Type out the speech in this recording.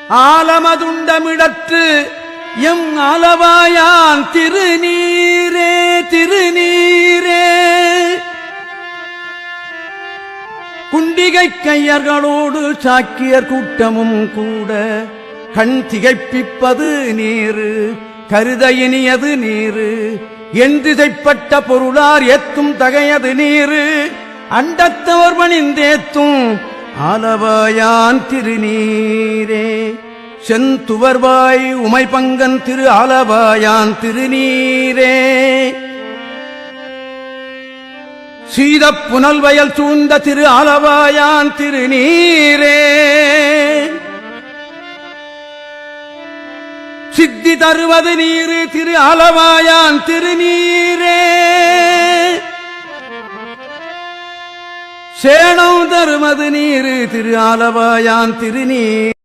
ஆலமதுண்டமிடற்று M அளவாயான் திருநீரே திருநீரே. குண்டிகை கையர்களோடு சாக்கியர் கூட்டமும் கூட கண் திகைப்பிப்பது நீரு கருத இனியது நீரு என்றிதைப்பட்ட பொருளார் ஏத்தும் தகையது நீரு அண்டத்தவர் பணிந்தேத்தும் ஆலவாயான் திருநீரே. செந்துவர்வாய் உமைபங்கன் திரு ஆலவாயான் திருநீரே. சீதப் புனல் வயல் சூழ்ந்த திரு ஆலவாயான் திருநீரே. சித்தி தருவது நீரு திரு ஆலவாயான் திருநீரே. சேணம் தருவது நீரு திரு ஆலவாயான் திருநீர்.